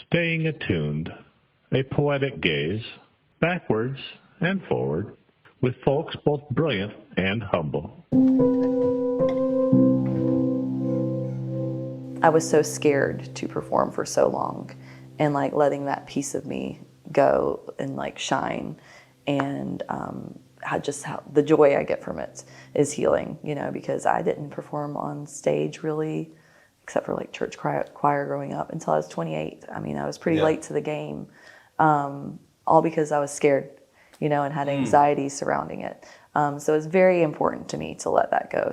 staying attuned, a poetic gaze, backwards and forward, with folks both brilliant and humble. I was so scared to perform for so long, and like letting that piece of me go and like shine, and how the joy I get from it is healing, you know, because I didn't perform on stage really, except for like church choir growing up, until I was 28. I mean, I was pretty late to the game, all because I was scared, you know, and had anxiety surrounding it. So it's very important to me to let that go.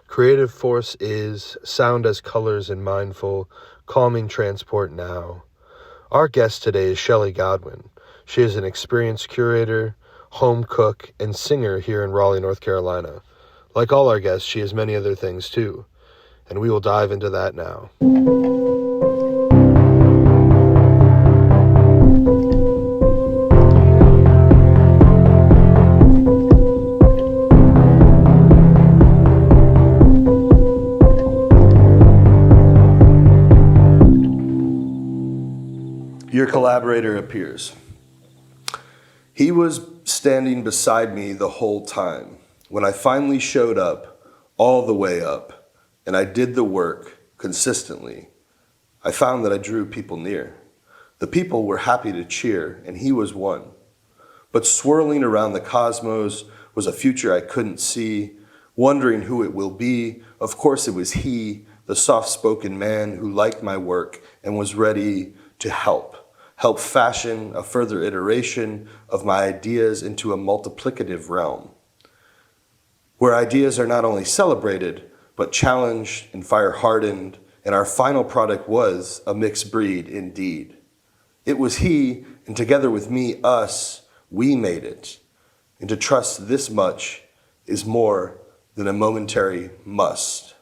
Creative force is sound as colors and mindful, calming transport now. Our guest today is Chelley Godwin. She is an experienced curator, home cook, and singer here in Raleigh, North Carolina. Like all our guests, she has many other things too, and we will dive into that now. Your collaborator appears. He was standing beside me the whole time. When I finally showed up, all the way up, and I did the work consistently, I found that I drew people near. The people were happy to cheer, and he was one. But swirling around the cosmos was a future I couldn't see, wondering who it will be. Of course it was he, the soft-spoken man who liked my work and was ready to help fashion a further iteration of my ideas into a multiplicative realm, where ideas are not only celebrated, but challenged and fire-hardened, and our final product was a mixed breed indeed. It was he, and together with me, us, we made it. And to trust this much is more than a momentary must.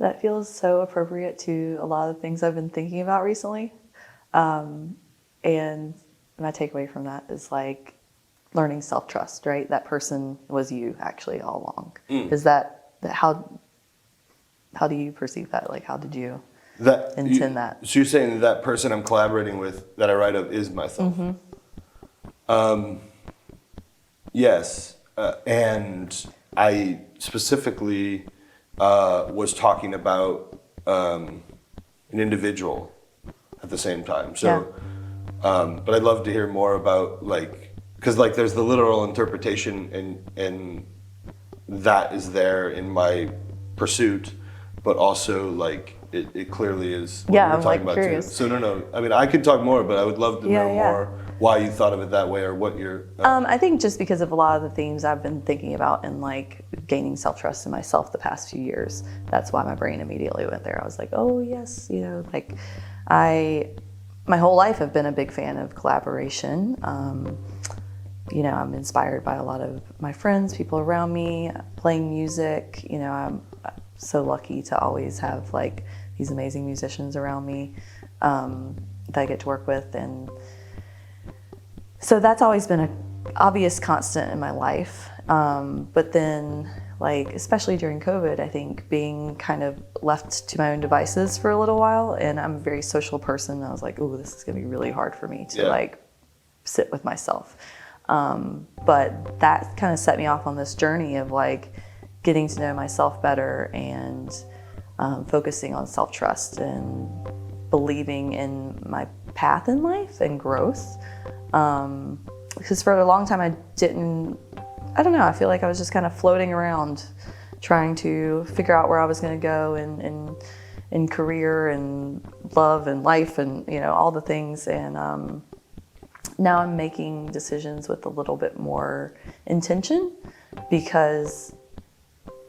That feels so appropriate to a lot of the things I've been thinking about recently. And my takeaway from that is like learning self-trust, right? That person was you actually all along. Is that how do you perceive that? Like, how did you intend that? So you're saying that person I'm collaborating with that I write of is myself? Mm-hmm. Yes. And I specifically was talking about an individual at the same time. So, but I'd love to hear more about because there's the literal interpretation and that is there in my pursuit, but also it clearly is what we're talking about curious. too. So no, I mean I could talk more, but I would love to know more why you thought of it that way or what you're... I think just because of a lot of the themes I've been thinking about and gaining self-trust in myself the past few years, that's why my brain immediately went there. I was like, oh yes, you know, my whole life I've been a big fan of collaboration. You know, I'm inspired by a lot of my friends, people around me, playing music. You know, I'm so lucky to always have these amazing musicians around me that I get to work with, and so that's always been an obvious constant in my life. But then, especially during COVID, I think being kind of left to my own devices for a little while, and I'm a very social person, I was like, oh, this is gonna be really hard for me to sit with myself. But that kind of set me off on this journey of getting to know myself better and focusing on self-trust and believing in my path in life and growth. Because for a long time I don't know, I feel like I was just kind of floating around trying to figure out where I was going to go in career and love and life and, you know, all the things. And now I'm making decisions with a little bit more intention because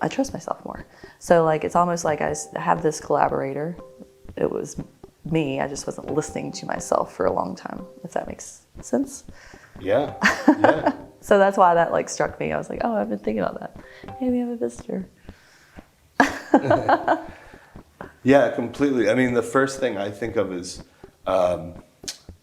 I trust myself more. So it's almost like I have this collaborator. It was me, I just wasn't listening to myself for a long time, if that makes sense. Yeah. So that's why that struck me. I was like, oh, I've been thinking about that. Maybe I have a visitor. Yeah, completely. I mean, the first thing I think of is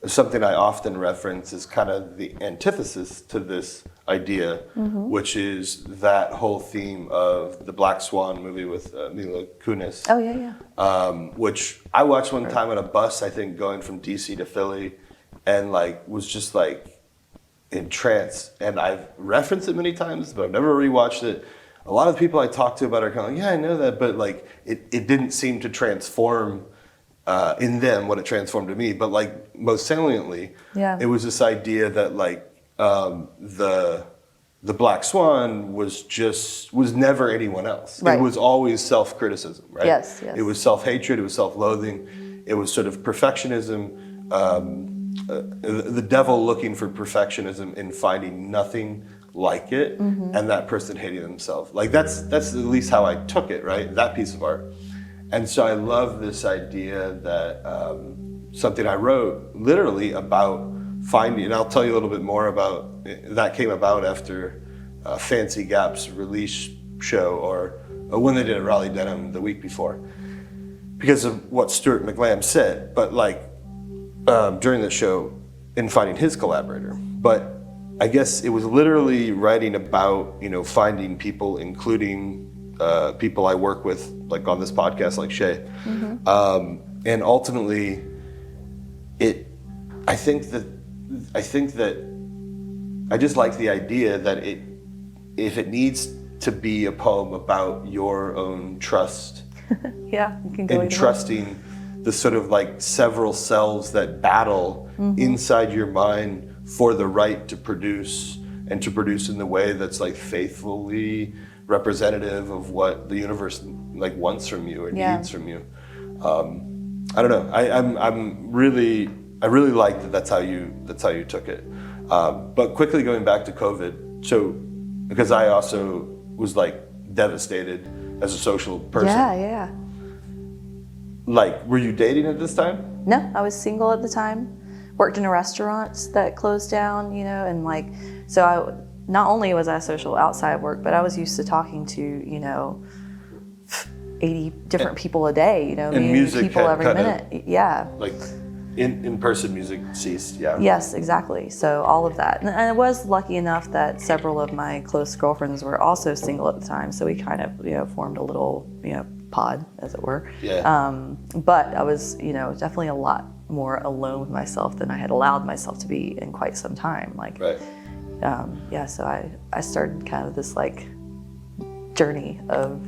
something I often reference is kind of the antithesis to this idea, which is that whole theme of the Black Swan movie with Mila Kunis. Oh, yeah. Which I watched one time on a bus, I think, going from DC to Philly, and like was just like in trance. And I've referenced it many times, but I've never rewatched it. A lot of the people I talk to about it are kind of like, yeah, I know that, but like it didn't seem to transform in them what it transformed to me. But like most saliently, it was this idea that like the Black Swan was never anyone else. Right. It was always self-criticism, right? Yes. It was self-hatred, it was self-loathing, it was sort of perfectionism, the devil looking for perfectionism and finding nothing like it, and that person hating themselves. Like that's at least how I took it, right? That piece of art. And so I love this idea that something I wrote literally about finding, and I'll tell you a little bit more about, that came about after Fancy Gap's release show, or when they did at Raleigh Denim the week before, because of what Stuart McLam said, but like during the show in finding his collaborator. But I guess it was literally writing about, finding people, including people I work with, like on this podcast, like Shay. And ultimately, I think that I just like the idea that if it needs to be a poem about your own trust, Yeah, you can go and trusting the sort of like several selves that battle inside your mind for the right to produce, and to produce in the way that's like faithfully representative of what the universe like wants from you or needs from you. I don't know. I really like that. That's how you took it. But quickly going back to COVID, so because I also was like devastated as a social person. Yeah. Like, were you dating at this time? No, I was single at the time. Worked in a restaurant that closed down, and like, so not only was I social outside of work, but I was used to talking to, 80 different people a day, and meeting music people every minute. Yeah. Like in-person music ceased, yeah. Yes, exactly. So all of that. And I was lucky enough that several of my close girlfriends were also single at the time. So we kind of, formed a little, pod, as it were. Yeah. But I was, definitely a lot more alone with myself than I had allowed myself to be in quite some time. Like, right. So I started kind of this like journey of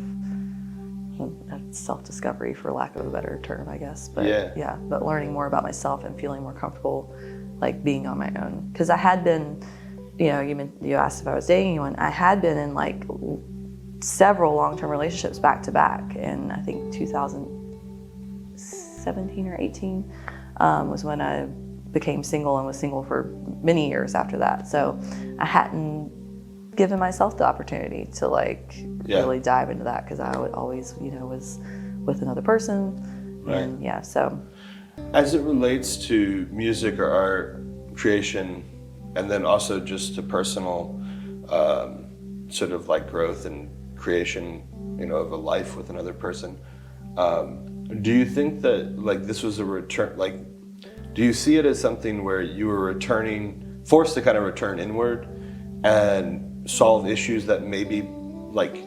self-discovery, for lack of a better term, I guess. But but learning more about myself and feeling more comfortable, like being on my own. Because I had been, you asked if I was dating anyone. I had been in like several long-term relationships back to back, and I think 2017 or 18 was when I became single, and was single for many years after that. So I hadn't given myself the opportunity to like really dive into that, because I would always, was with another person. Right. And so. As it relates to music or art creation, and then also just to personal sort of like growth and creation, of a life with another person, do you think that like this was a return, like, do you see it as something where you were forced to kind of return inward and solve issues that maybe like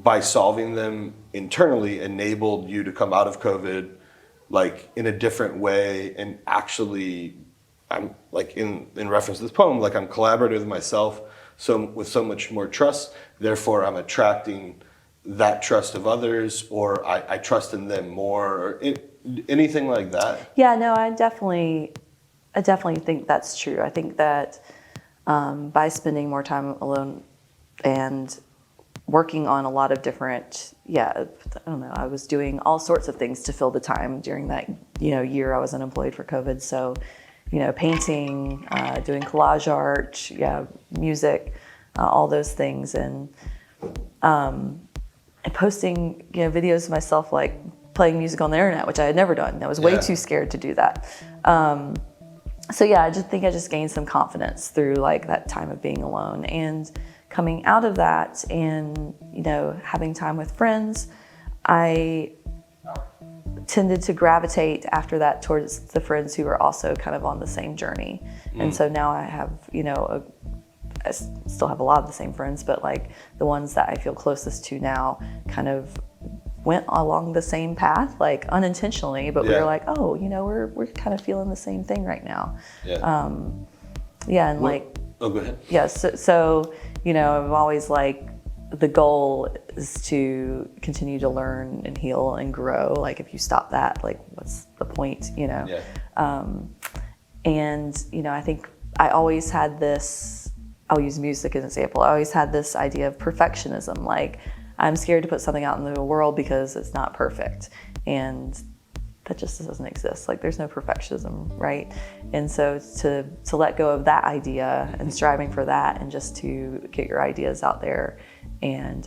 by solving them internally enabled you to come out of COVID like in a different way, and actually, I'm like in reference to this poem, like I'm collaborating with myself with so much more trust, therefore I'm attracting that trust of others, or I trust in them more, or anything like that? Yeah, no, I definitely think that's true. I think that by spending more time alone and working on a lot of different, I don't know, I was doing all sorts of things to fill the time during that, year I was unemployed for COVID. So, painting, doing collage art, music, all those things. And posting, videos of myself, like playing music on the internet, which I had never done. I was way too scared to do that. So I just think I just gained some confidence through like that time of being alone, and coming out of that and, having time with friends. I tended to gravitate after that towards the friends who were also kind of on the same journey. And so now I have, I still have a lot of the same friends, but like the ones that I feel closest to now kind of went along the same path, like unintentionally, but we were like, oh, we're kind of feeling the same thing right now. And oh, go ahead. Yeah, so I'm always like, the goal is to continue to learn and heal and grow. Like if you stop that, like what's the point, And, I think I always had this, I'll use music as an example. I always had this idea of perfectionism. Like I'm scared to put something out in the world because it's not perfect. And that just doesn't exist. Like there's no perfectionism, right? And so to let go of that idea and striving for that and just to get your ideas out there and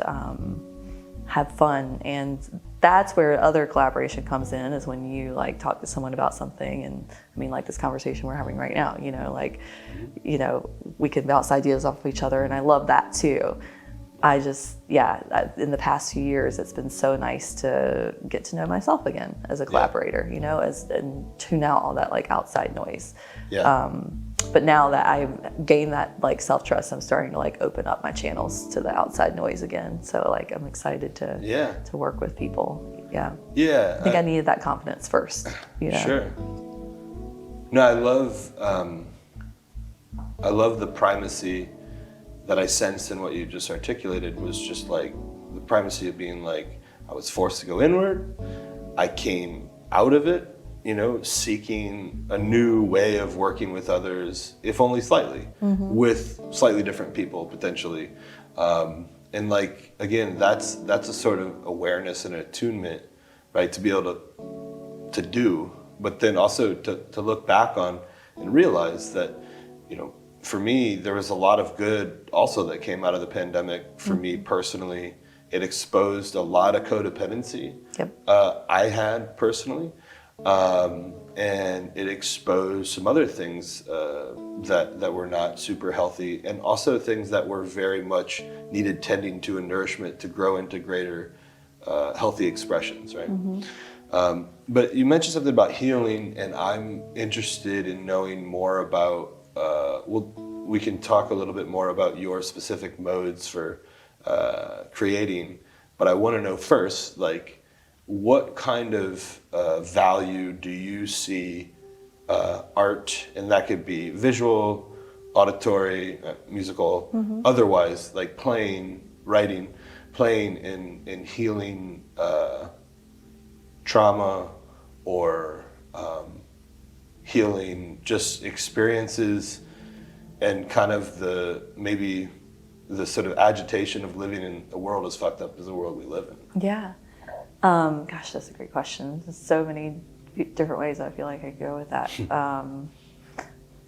have fun. And that's where other collaboration comes in, is when you like talk to someone about something. And I mean, like this conversation we're having right now, we can bounce ideas off of each other. And I love that too. I just, in the past few years, it's been so nice to get to know myself again as a collaborator, and tune out all that like outside noise. But now that I've gained that like self-trust, I'm starting to like open up my channels to the outside noise again. So like I'm excited to work with people. I think I needed that confidence first. Sure. No, I love the primacy that I sensed in what you just articulated, was just like the primacy of being like, I was forced to go inward. I came out of it, seeking a new way of working with others, if only slightly, with slightly different people potentially. And like, again, that's a sort of awareness and attunement, right? To be able to do, but then also to look back on and realize that, for me, there was a lot of good also that came out of the pandemic for me personally. It exposed a lot of codependency I had personally. And it exposed some other things that were not super healthy, and also things that were very much needed tending to and nourishment to grow into greater healthy expressions, right? But you mentioned something about healing, and I'm interested in knowing more about, we can talk a little bit more about your specific modes for creating, but I want to know first, like, what kind of value do you see art, and that could be visual, auditory, musical, otherwise, like playing, writing, playing in healing trauma, or healing just experiences, and kind of maybe the sort of agitation of living in a world as fucked up as the world we live in? Yeah. Gosh, that's a great question. There's so many different ways I feel like I could go with that.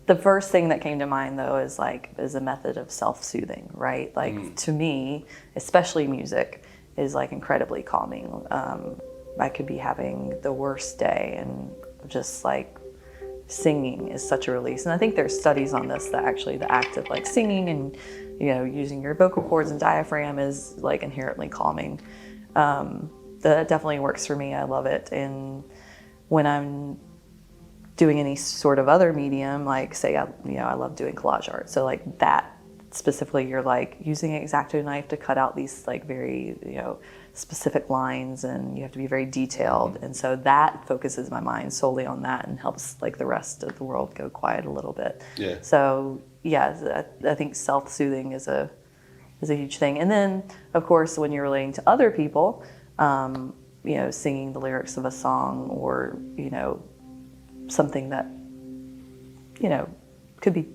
The first thing that came to mind, though, is a method of self-soothing, right? Like to me, especially music, is like incredibly calming. I could be having the worst day, and just like singing is such a release. And I think there's studies on this, that actually the act of like singing and using your vocal cords and diaphragm is like inherently calming. That definitely works for me. I love it. And when I'm doing any sort of other medium, like say I love doing collage art, so like that specifically, you're like using an X-Acto knife to cut out these like very specific lines, and you have to be very detailed, and so that focuses my mind solely on that and helps like the rest of the world go quiet a little bit. So I think self-soothing is a huge thing. And then of course, when you're relating to other people, singing the lyrics of a song, or something that could be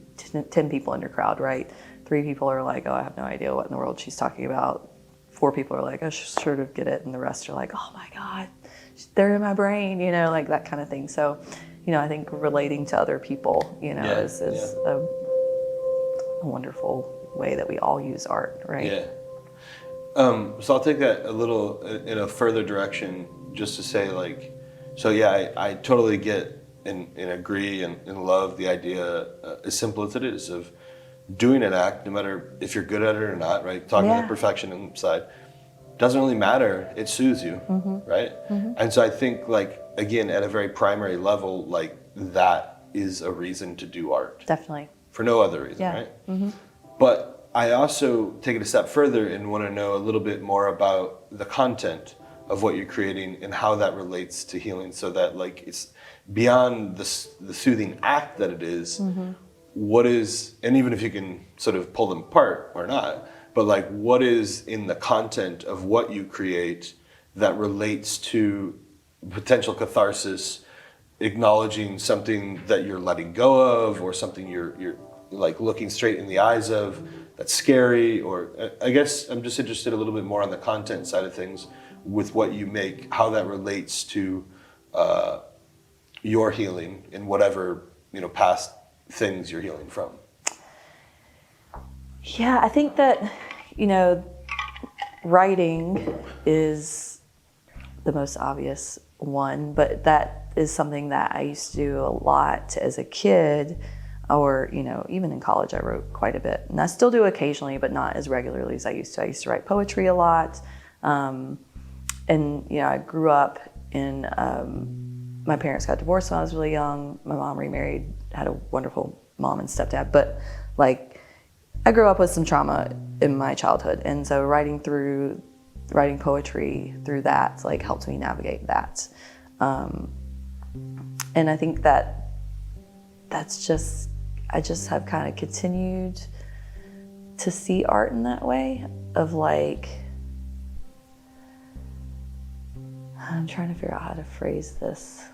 10 people in your crowd, right? 3 people are like, oh, I have no idea what in the world she's talking about. 4 people are like, I sort of get it, and the rest are like, oh my God, they're in my brain, like that kind of thing. So, I think relating to other people, is a wonderful way that we all use art, right? So I'll take that a little in a further direction, just to say, like, so I totally get and agree and love the idea, as simple as it is, of doing an act, no matter if you're good at it or not, right? Talking about the perfection side, doesn't really matter. It soothes you, right? And so I think, like, again, at a very primary level, like, that is a reason to do art. Definitely. For no other reason, right? But I also take it a step further and want to know a little bit more about the content of what you're creating and how that relates to healing, so that, like, it's beyond the soothing act that it is. What is, and even if you can sort of pull them apart or not, but, like, what is in the content of what you create that relates to potential catharsis, acknowledging something that you're letting go of, or something you're like looking straight in the eyes of that's scary, or I guess I'm just interested a little bit more on the content side of things with what you make, how that relates to your healing in whatever, past things you're healing from. Yeah, I think that, writing is the most obvious one, but that is something that I used to do a lot as a kid, or, even in college I wrote quite a bit. And I still do occasionally, but not as regularly as I used to. I used to write poetry a lot. And, I grew up in, my parents got divorced when I was really young. My mom remarried, had a wonderful mom and stepdad. But, like, I grew up with some trauma in my childhood. And so writing poetry through that, like, helped me navigate that. And I think that I just have kind of continued to see art in that way of, like, I'm trying to figure out how to phrase this.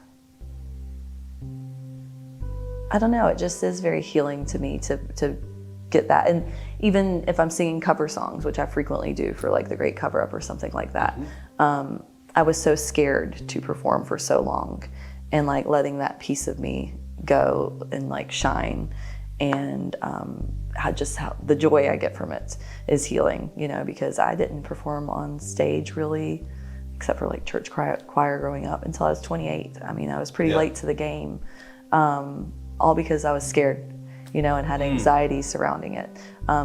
I don't know, it just is very healing to me to get that. And even if I'm singing cover songs, which I frequently do for, like, The Great Cover Up or something like that, I was so scared to perform for so long, and, like, letting that piece of me go and, like, shine, and how the joy I get from it is healing, because I didn't perform on stage really, except for, like, church choir growing up, until I was 28. I mean, I was pretty late to the game, all because I was scared, and had anxiety surrounding it.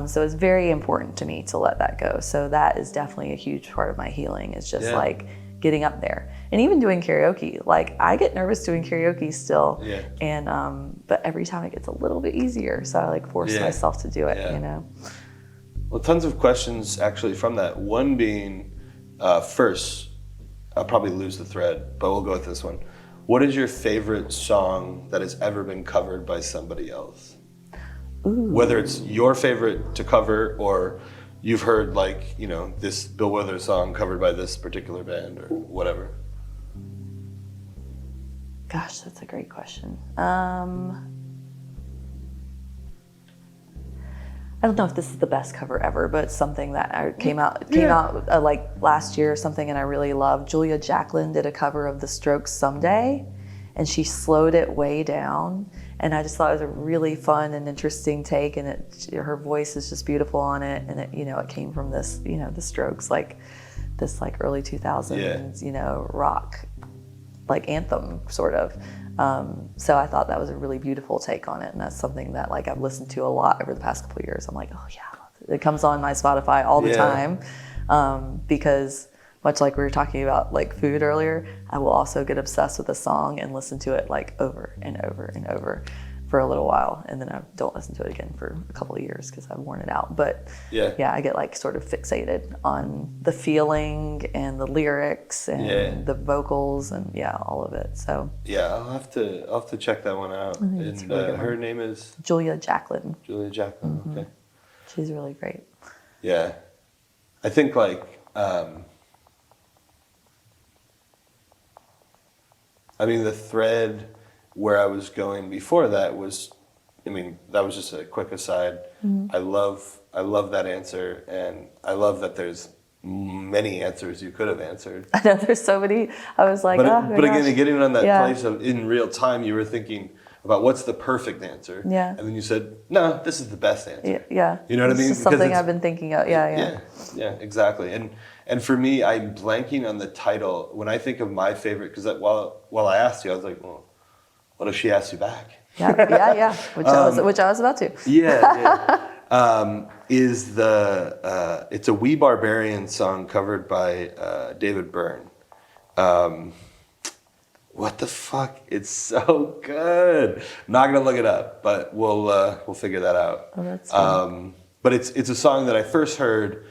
So it's very important to me to let that go. So that is definitely a huge part of my healing, is just like getting up there. And even doing karaoke, like, I get nervous doing karaoke still, and but every time it gets a little bit easier, so I, like, force myself to do it, Well, tons of questions actually from that. One being, first, I'll probably lose the thread, but we'll go with this one. What is your favorite song that has ever been covered by somebody else? Ooh. Whether it's your favorite to cover, or you've heard, like, this Bill Withers song covered by this particular band, or whatever. Gosh, that's a great question. I don't know if this is the best cover ever, but it's something that came out like last year or something, and I really loved. Julia Jacklin did a cover of The Strokes' Someday, and she slowed it way down, and I just thought it was a really fun and interesting take, and her voice is just beautiful on it, and it came from this, The Strokes, like this, like, early 2000s, rock, like, anthem sort of. So I thought that was a really beautiful take on it, and that's something that, like, I've listened to a lot over the past couple of years. I'm like, oh yeah, I love it. It comes on my Spotify all the time, because much like we were talking about, like, food earlier, I will also get obsessed with a song and listen to it, like, over and over and over for a little while, and then I don't listen to it again for a couple of years because I've worn it out. But I get, like, sort of fixated on the feeling and the lyrics and the vocals and all of it. So I'll have to check that one out. And really her name is Julia Jacklin. Julia Jacklin. Okay, she's really great. Yeah, I think, like, I mean, the thread where I was going before that was, that was just a quick aside. I love that answer, and I love that there's many answers you could have answered. I know there's so many. I was like, but again, getting on that place of, in real time, you were thinking about what's the perfect answer. Yeah. And then you said, no, this is the best answer. Yeah. You know what I mean? This is something I've been thinking of. Yeah, exactly. And for me, I'm blanking on the title. When I think of my favorite, because while I asked you, I was like, well, what if she asked you back? Yeah. Which I was about to. Yeah. is it's a We Barbarian song covered by David Byrne. What the fuck? It's so good. I'm not gonna look it up, but we'll figure that out. Oh, that's good. But it's a song that I first heard.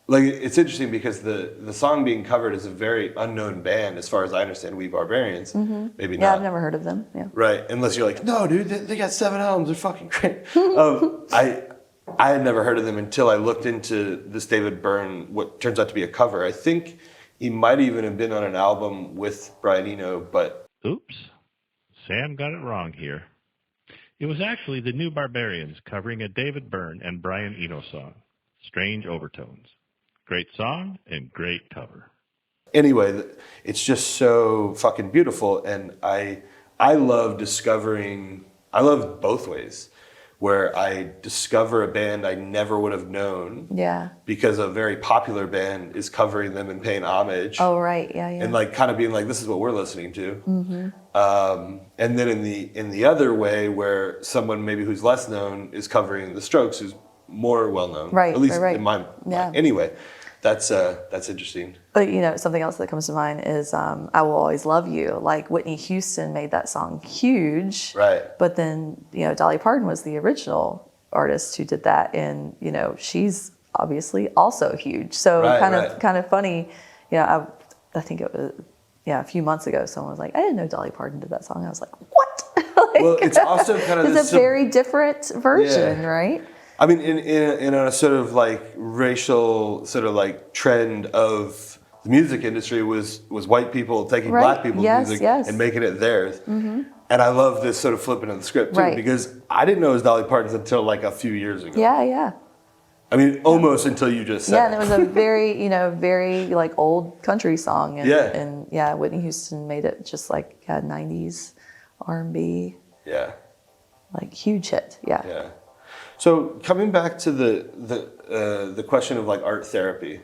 It's interesting because the song being covered is a very unknown band as far as I understand. We Barbarians, maybe not. Yeah, I've never heard of them. Yeah. Right, unless you're like, no, dude, they got 7 albums. They're fucking great. I had never heard of them until I looked into this David Byrne, what turns out to be a cover. I think he might even have been on an album with Brian Eno, but... Oops, Sam got it wrong here. It was actually the New Barbarians covering a David Byrne and Brian Eno song, Strange Overtones. Great song and great cover. Anyway, it's just so fucking beautiful, and I love discovering... I love both ways, where I discover a band I never would have known. Yeah. Because a very popular band is covering them and paying homage. Oh, right. Yeah, yeah. And like kind of being like, this is what we're listening to. Mm-hmm. And then in the other way, where someone maybe who's less known is covering the Strokes, who's more well known. Right. At least right. in my mind. Anyway, that's interesting. But something else that comes to mind is "I Will Always Love You." Like Whitney Houston made that song huge, right? But then Dolly Parton was the original artist who did that, and she's obviously also huge. So kind of funny. I think it was a few months ago. Someone was like, "I didn't know Dolly Parton did that song." I was like, "What?" Well, it's also kind of it's a very different version, right? I mean, in a sort of like racial sort of like trend of the music industry was white people taking black people's music and making it theirs. Mm-hmm. And I love this sort of flipping of the script too, because I didn't know it was Dolly Parton's until like a few years ago. Yeah, yeah. I mean, almost until you just said it. And it was a very, very like old country song. And, Whitney Houston made it just like 90s R&B. Yeah. Like huge hit. Yeah. Yeah. So coming back to the question of like art therapy,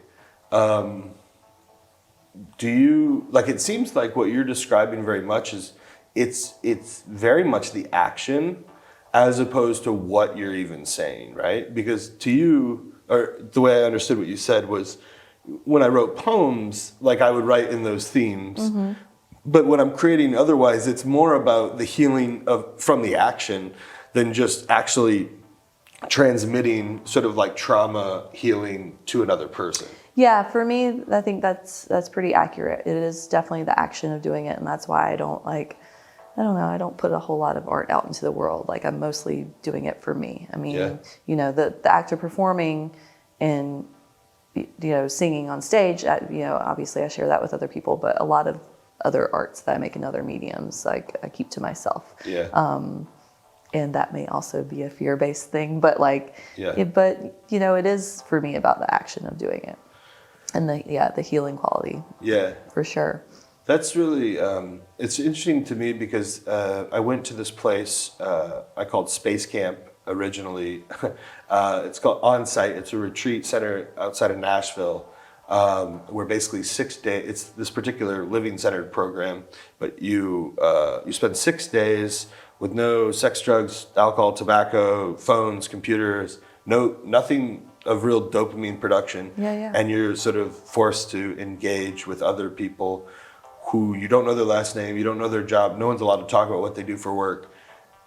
do you like? It seems like what you're describing very much is it's very much the action as opposed to what you're even saying, right? Because to you, or the way I understood what you said was, when I wrote poems, like I would write in those themes. Mm-hmm. But when I'm creating otherwise, it's more about the healing from the action than just actually transmitting sort of like trauma healing to another person. Yeah, for me, I think that's pretty accurate. It is definitely the action of doing it, and that's why I don't put a whole lot of art out into the world. Like I'm mostly doing it for me. I mean, the act of performing and singing on stage, obviously I share that with other people, but a lot of other arts that I make in other mediums, like I keep to myself. Yeah. And that may also be a fear-based thing, but it is for me about the action of doing it, and the healing quality. Yeah, for sure. That's really it's interesting to me because I went to this place I called Space Camp originally. It's called On Site. It's a retreat center outside of Nashville. Where basically 6 days, it's this particular living centered program, but you spend 6 days with no sex, drugs, alcohol, tobacco, phones, computers, nothing of real dopamine production. And you're sort of forced to engage with other people who you don't know their last name, you don't know their job, no one's allowed to talk about what they do for work.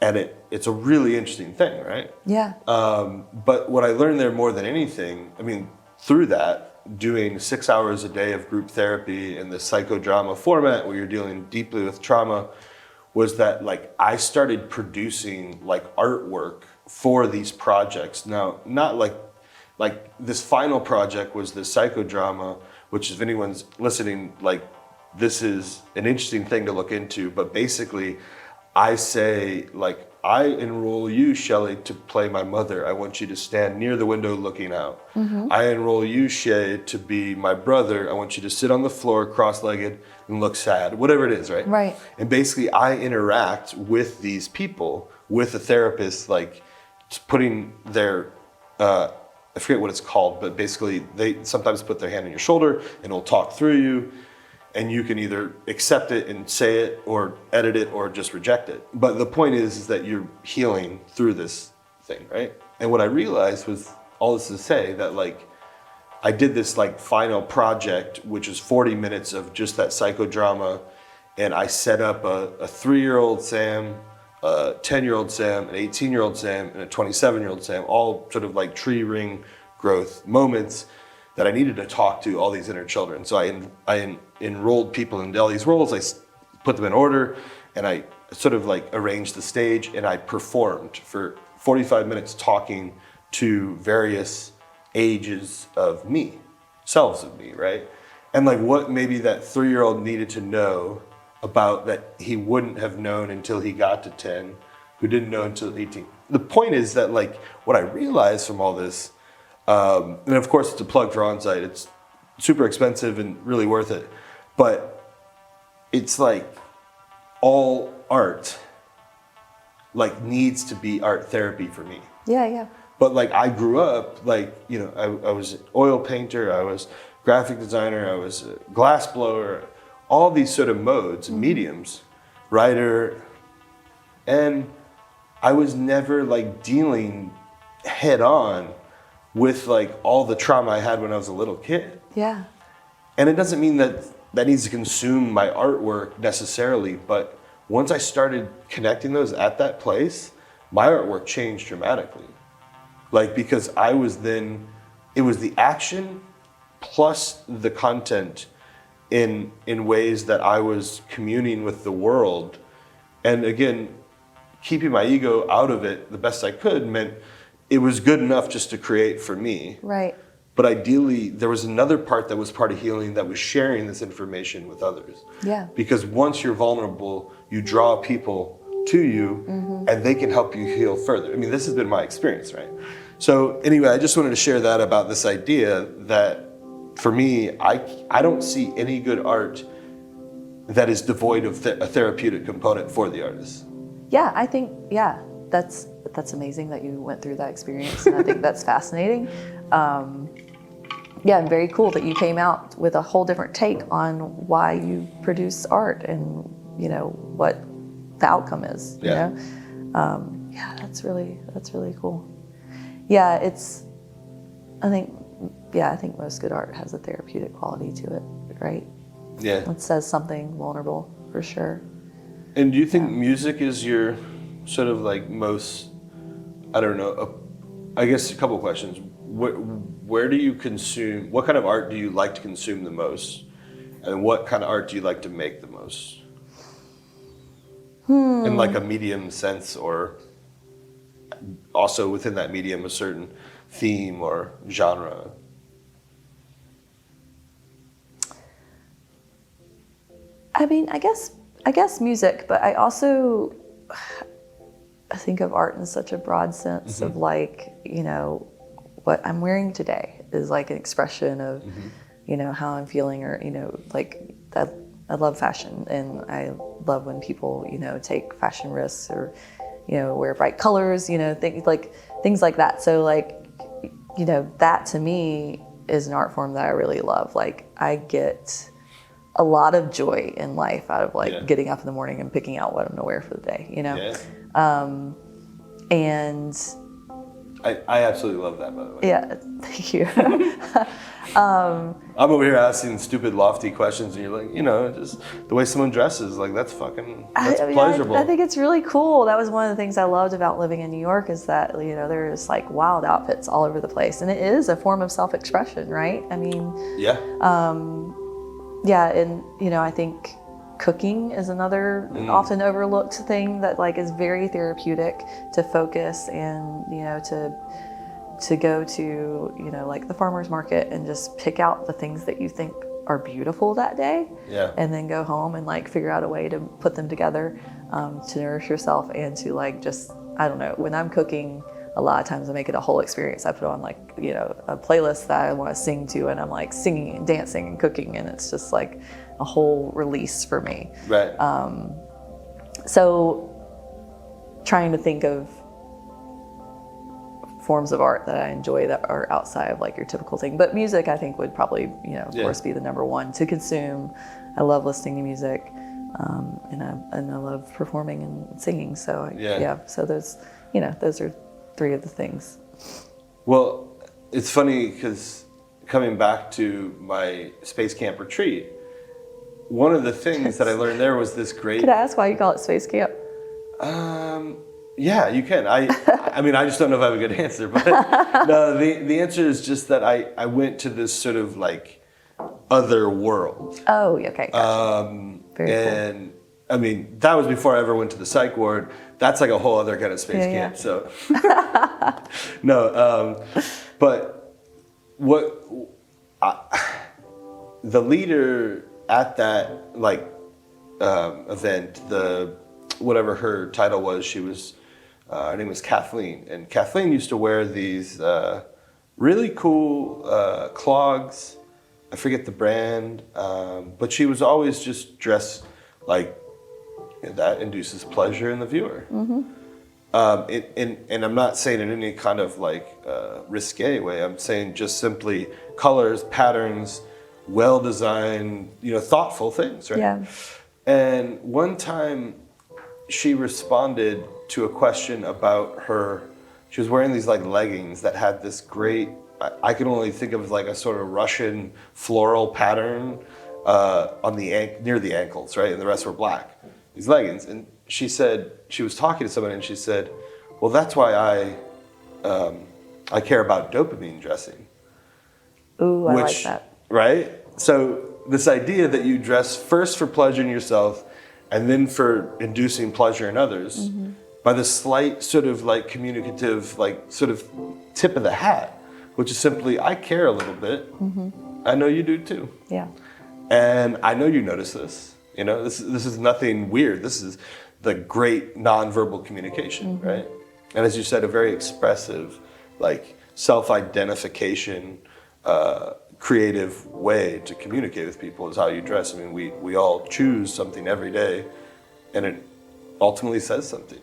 And it's a really interesting thing, right? Yeah. But what I learned there more than anything, I mean, through that, doing 6 hours a day of group therapy in the psychodrama format where you're dealing deeply with trauma, was that like I started producing like artwork for these projects. Now, not like this final project was the psychodrama, which if anyone's listening, like this is an interesting thing to look into, but basically I say like, I enroll you, Chelley, to play my mother. I want you to stand near the window looking out. Mm-hmm. I enroll you, Shay, to be my brother. I want you to sit on the floor cross-legged and look sad. Whatever it is, right? Right. And basically, I interact with these people, with a therapist, like putting their, I forget what it's called, but basically they sometimes put their hand on your shoulder and it'll talk through you. And you can either accept it and say it or edit it or just reject it. But the point is that you're healing through this thing, right? And what I realized was, all this to say that like, I did this like final project, which is 40 minutes of just that psychodrama. And I set up a 3-year-old Sam, a 10-year-old Sam, an 18-year-old Sam, and a 27-year-old Sam, all sort of like tree ring growth moments that I needed to talk to all these inner children. So I enrolled people into all these roles. I put them in order, and I sort of like arranged the stage, and I performed for 45 minutes talking to various ages of me, selves of me, right? And like what maybe that 3-year-old needed to know about that he wouldn't have known until he got to 10, who didn't know until 18. The point is that like what I realized from all this, and of course it's a plug for Onsite, it's super expensive and really worth it, but it's like all art like needs to be art therapy for me. Yeah. But like I grew up like, you know, I was an oil painter, I was graphic designer, I was a glass blower, all these sort of modes, mediums, writer, and I was never like dealing head on with like all the trauma I had when I was a little kid. Yeah. And it doesn't mean that that needs to consume my artwork necessarily, but once I started connecting those at that place, my artwork changed dramatically. Like, because I was then, it was the action plus the content in ways that I was communing with the world. And again, keeping my ego out of it the best I could meant it was good enough just to create for me. Right. But ideally, there was another part that was part of healing that was sharing this information with others. Yeah. Because once you're vulnerable, you draw people to you, and they can help you heal further. I mean, this has been my experience, right? So anyway, I just wanted to share that about this idea that for me, I don't see any good art that is devoid of a therapeutic component for the artist. Yeah, I think, that's amazing that you went through that experience, and I think that's fascinating. And very cool that you came out with a whole different take on why you produce art and, you know, what the outcome is, you know? That's really cool. Yeah, I think most good art has a therapeutic quality to it, right? Yeah. It says something vulnerable, for sure. And do you think music is your sort of like most, I don't know, I guess a couple of questions. Where do you consume, what kind of art do you like to consume the most? And what kind of art do you like to make the most? In like a medium sense, or also within that medium a certain theme or genre? I mean, I guess music, but I also think of art in such a broad sense of like, you know, what I'm wearing today is like an expression of, you know, how I'm feeling, or, you know, like that. I love fashion, and I love when people, you know, take fashion risks, or, you know, wear bright colors, you know, things like that. So like, you know, that to me is an art form that I really love. Like I get a lot of joy in life out of like getting up in the morning and picking out what I'm gonna wear for the day, you know? Yeah. And I absolutely love that, by the way. Yeah, thank you. I'm over here asking stupid, lofty questions, and you're like, you know, just the way someone dresses, like that's pleasurable. I think it's really cool. That was one of the things I loved about living in New York, is that, you know, there's like wild outfits all over the place, and it is a form of self-expression, right? I mean, and you know, I think cooking is another often overlooked thing that like is very therapeutic, to focus and, you know, to go to, you know, like the farmer's market and just pick out the things that you think are beautiful that day, and then go home and like figure out a way to put them together, to nourish yourself, and to like just, I don't know, when I'm cooking, a lot of times I make it a whole experience. I put on like, you know, a playlist that I want to sing to, and I'm like singing and dancing and cooking, and it's just like a whole release for me. Right. So trying to think of forms of art that I enjoy that are outside of like your typical thing. But music, I think, would probably, you know, of course, be the number one to consume. I love listening to music, and I love performing and singing. So so those, you know, those are three of the things. Well, it's funny because coming back to my space camp retreat, one of the things that I learned there was this great... Could I ask why you call it space camp? Yeah, you can. I mean, I just don't know if I have a good answer, but no, the answer is just that I went to this sort of like other world. Oh, okay. Gotcha. Very and cool. I mean, that was before I ever went to the psych ward. That's like a whole other kind of space camp. So no, but the leader at that like event, whatever her title was, she was her name was Kathleen, and Kathleen used to wear these really cool clogs. I forget the brand, but she was always just dressed like that induces pleasure in the viewer. Mm-hmm. And I'm not saying in any kind of like risque way. I'm saying just simply colors, patterns, well-designed, thoughtful things, right? Yeah. And one time she responded to a question about she was wearing these like leggings that had this great, I can only think of like a sort of Russian floral pattern on near the ankles, right? And the rest were black, these leggings. And she said, she was talking to someone and she said, well, that's why I care about dopamine dressing. Ooh, I like that. Right? So this idea that you dress first for pleasure in yourself and then for inducing pleasure in others, mm-hmm. by the slight sort of like communicative, like sort of tip of the hat, which is simply, I care a little bit. Mm-hmm. I know you do too. Yeah. And I know you notice this. This is nothing weird. This is the great nonverbal communication, mm-hmm. right? And as you said, a very expressive, like self-identification, creative way to communicate with people is how you dress. I mean, we all choose something every day, and it ultimately says something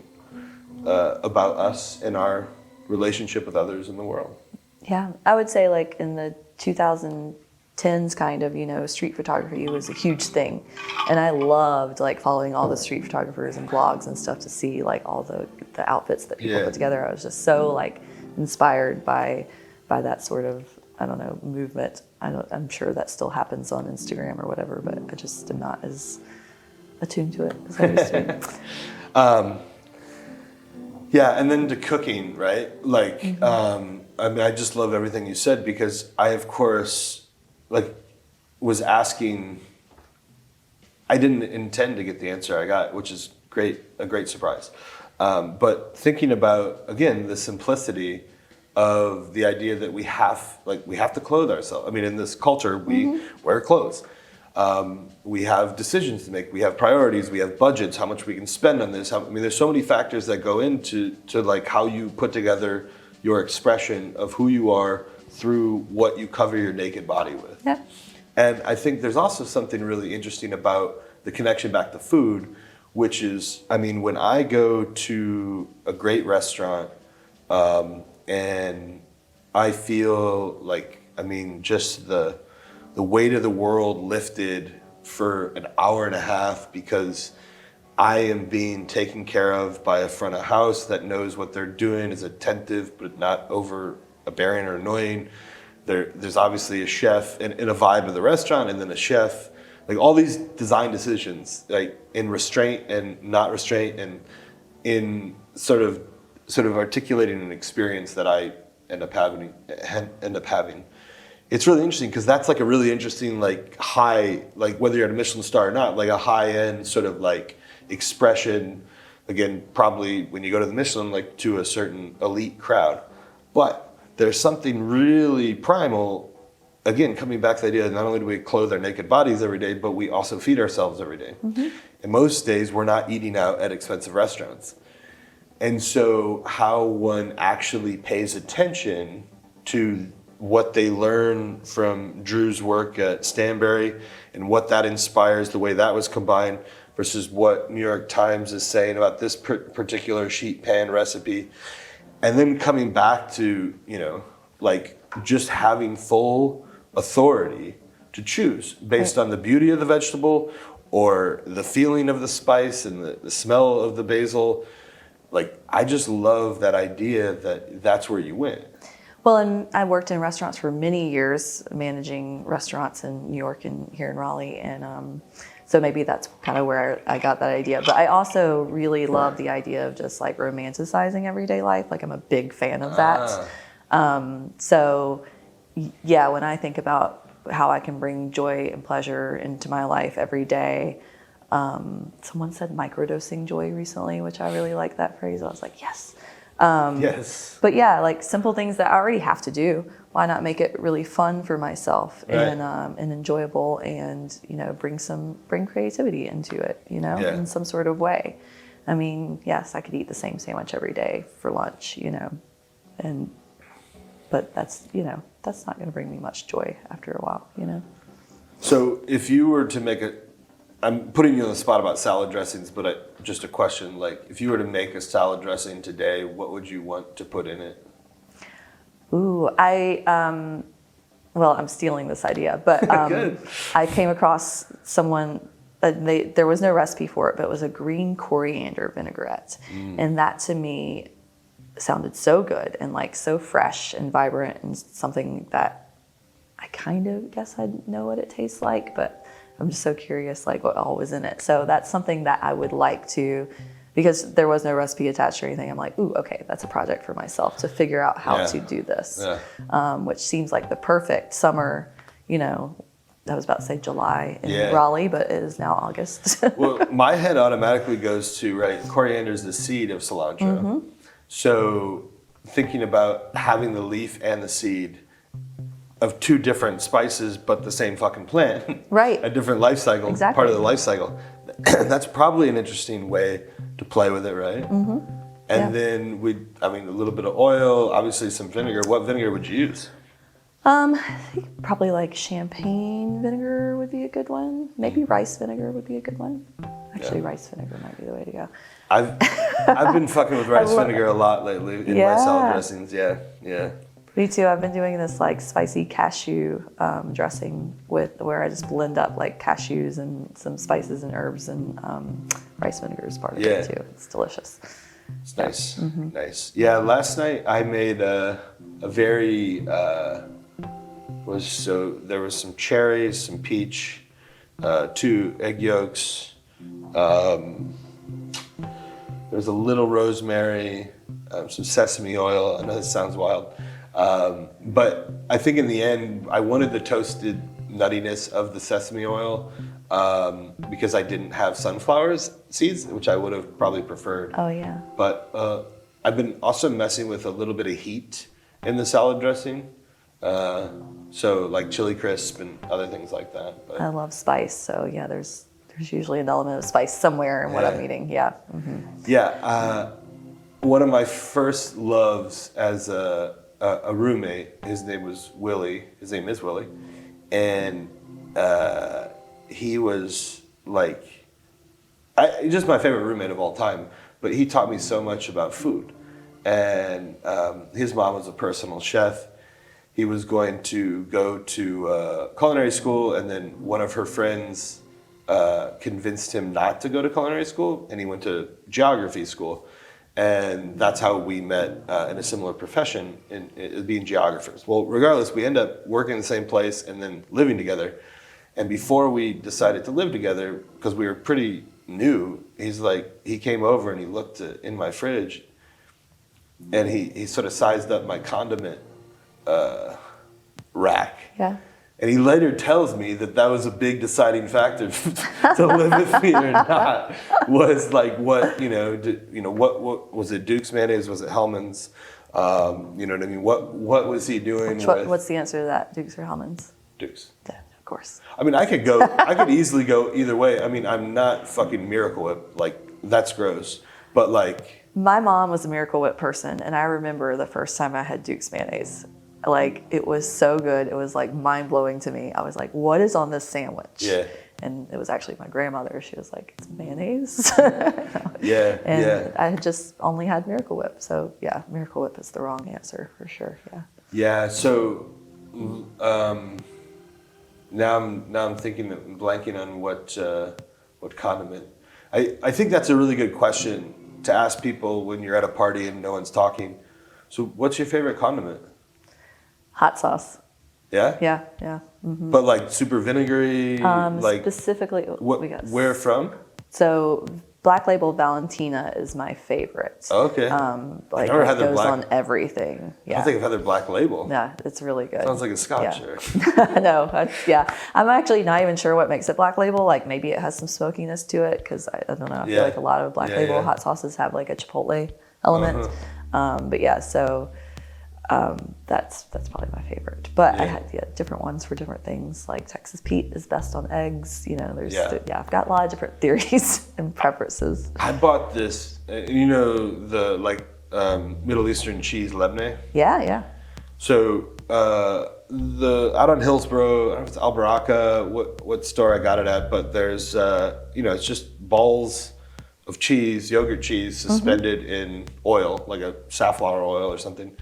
about us and our relationship with others in the world. Yeah, I would say like in the 2010s kind of, street photography was a huge thing. And I loved like following all the street photographers and blogs and stuff to see like all the outfits that people put together. I was just so like inspired by that sort of, I don't know, movement. I'm sure that still happens on Instagram or whatever, but I just am not as attuned to it as I used to be. Yeah, and then to cooking, right? Like, mm-hmm. I mean, I just love everything you said because I, of course, like, was asking. I didn't intend to get the answer I got, which is a great surprise. But thinking about, again, the simplicity of the idea that we have to clothe ourselves. I mean, in this culture, we mm-hmm. wear clothes. We have decisions to make. We have priorities. We have budgets. How much we can spend on this. There's so many factors that go into like how you put together your expression of who you are through what you cover your naked body with. Yeah. And I think there's also something really interesting about the connection back to food, which is, when I go to a great restaurant, and I feel like, just the weight of the world lifted for an hour and a half because I am being taken care of by a front of house that knows what they're doing, is attentive but not overbearing or annoying. There's obviously a chef and a vibe of the restaurant, and then a chef. Like all these design decisions, like in restraint and not restraint, and in sort of articulating an experience that I end up having. It's really interesting because that's like a really interesting like high, like whether you're at a Michelin star or not, like a high end sort of like expression. Again, probably when you go to the Michelin, like to a certain elite crowd. But there's something really primal, again, coming back to the idea that not only do we clothe our naked bodies every day, but we also feed ourselves every day. Mm-hmm. And most days we're not eating out at expensive restaurants. And so how one actually pays attention to what they learn from Drew's work at Stanberry and what that inspires, the way that was combined versus what New York Times is saying about this particular sheet pan recipe. And then coming back to, like just having full authority to choose based on the beauty of the vegetable or the feeling of the spice and the smell of the basil. like, I just love that idea that that's where you went. Well, and I worked in restaurants for many years, managing restaurants in New York and here in Raleigh. And so maybe that's kind of where I got that idea. But I also really love the idea of just like romanticizing everyday life. Like I'm a big fan of that. So yeah, when I think about how I can bring joy and pleasure into my life every day, someone said microdosing joy recently, which I really like that phrase. I was like, yes. Yes. But yeah, like simple things that I already have to do. Why not make it really fun for myself and enjoyable, and bring creativity into it, in some sort of way. I mean, yes, I could eat the same sandwich every day for lunch, but that's not going to bring me much joy after a while, So if you were to make I'm putting you on the spot about salad dressings, but just a question, like if you were to make a salad dressing today, what would you want to put in it? Ooh, I'm stealing this idea, but Good. I came across someone, there was no recipe for it, but it was a green coriander vinaigrette. And that to me sounded so good and like so fresh and vibrant, and something that I kind of guess I know what it tastes like, but I'm just so curious like what all was in it. So that's something that I would like to, because there was no recipe attached or anything. I'm like, ooh, okay, that's a project for myself to figure out how to do this, which seems like the perfect summer, I was about to say July in Raleigh, but it is now August. Well, my head automatically goes to, coriander is the seed of cilantro. So thinking about having the leaf and the seed of two different spices, but the same fucking plant. Right. A different life cycle, exactly. Part of the life cycle. That's probably an interesting way to play with it, right? And then a little bit of oil, obviously some vinegar. What vinegar would you use? I think probably like champagne vinegar would be a good one. Maybe rice vinegar would be a good one. Actually, rice vinegar might be the way to go. I've been fucking with rice vinegar a lot lately in my salad dressings. Yeah. Me too. I've been doing this like spicy cashew dressing where I just blend up like cashews and some spices and herbs, and rice vinegar is part of it too. It's delicious. It's nice. Nice. Yeah, last night I made a very there was some cherries, some peach, 2 egg yolks. There's a little rosemary, some sesame oil. I know this sounds wild. But I think in the end, I wanted the toasted nuttiness of the sesame oil because I didn't have sunflower seeds, which I would have probably preferred. Oh, yeah. But I've been also messing with a little bit of heat in the salad dressing. So like chili crisp and other things like that. But, I love spice, so yeah, there's usually an element of spice somewhere in what I'm eating. Yeah. Yeah. One of my first loves as a roommate, his name is Willie, and he was like, just my favorite roommate of all time, but he taught me so much about food. And his mom was a personal chef. He was going to go to culinary school, and then one of her friends convinced him not to go to culinary school, and he went to geography school. And that's how we met in a similar profession, in being geographers. Well, regardless, we end up working in the same place and then living together. And before we decided to live together, because we were pretty new, he came over and he looked in my fridge, and he sort of sized up my condiment rack. Yeah. And he later tells me that was a big deciding factor to live with me or not. Was like what was it? Duke's mayonnaise? Was it Hellman's? You know what I mean? What was he doing? What's the answer to that? Duke's or Hellman's? Duke's. Yeah, of course. I mean, I could easily go either way. I mean, I'm not fucking Miracle Whip. Like, that's gross. But like, my mom was a Miracle Whip person, and I remember the first time I had Duke's mayonnaise. Like, it was so good. It was like mind-blowing to me. I was like, what is on this sandwich? Yeah. And it was actually my grandmother. She was like, it's mayonnaise. Yeah. And I had just only had Miracle Whip. So yeah, Miracle Whip is the wrong answer for sure. Yeah. Yeah. So now I'm thinking, blanking on what condiment. I think that's a really good question. to ask people when you're at a party and no one's talking. So what's your favorite condiment? Hot sauce. Yeah? Yeah, yeah. Mm-hmm. But like super vinegary? Like Specifically, where from? So Black Label Valentina is my favorite. Okay. Like never it had their goes black- on everything. I Yeah. don't think I've had their Black Label. Yeah, it's really good. Sounds like a scotch. Yeah. No, yeah. I'm actually not even sure what makes it Black Label. Like maybe it has some smokiness to it because I don't know. I feel like a lot of Black Label hot sauces have like a chipotle element. But yeah, so that's probably my favorite. But I had different ones for different things. Like Texas Pete is best on eggs. You know, there's I've got a lot of different theories and preferences. I bought this, the like Middle Eastern cheese lebne. Yeah, yeah. So out on Hillsborough, I don't know if it's Albaraka, what store I got it at, but there's it's just balls of cheese, yogurt cheese suspended in oil, like a safflower oil or something.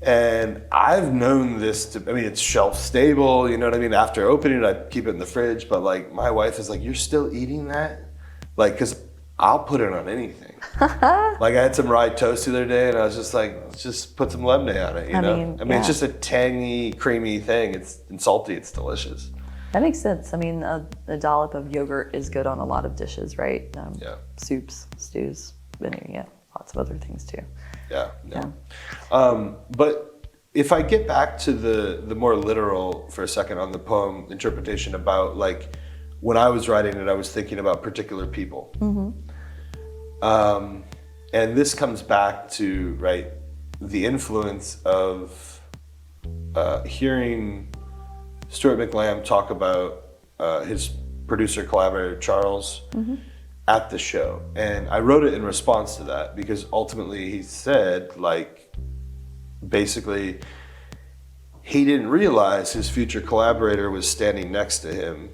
And I've known this it's shelf stable, you know what I mean? After opening it, I keep it in the fridge, but like my wife is like, you're still eating that? Like, cause I'll put it on anything. Like I had some rye toast the other day and I was just like, let's just put some lemonade on it, you know? It's just a tangy, creamy thing. It's salty, it's delicious. That makes sense. I mean, a dollop of yogurt is good on a lot of dishes, right? Soups, stews, lots of other things too. Yeah. But if I get back to the more literal for a second on the poem interpretation about like when I was writing it, I was thinking about particular people. And this comes back to the influence of hearing Stuart McLam talk about his producer collaborator Charles at the show, and I wrote it in response to that because ultimately he said basically he didn't realize his future collaborator was standing next to him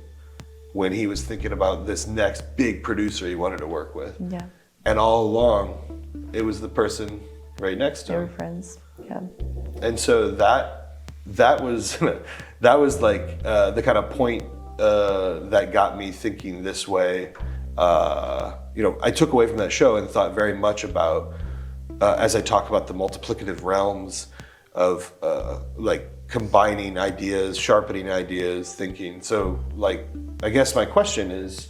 when he was thinking about this next big producer he wanted to work with. Yeah. And all along, it was the person right next to him. They were friends. Yeah. And so that was like the kind of point that got me thinking this way. I took away from that show and thought very much about as I talk about the multiplicative realms of combining ideas, sharpening ideas, thinking. So I guess my question is,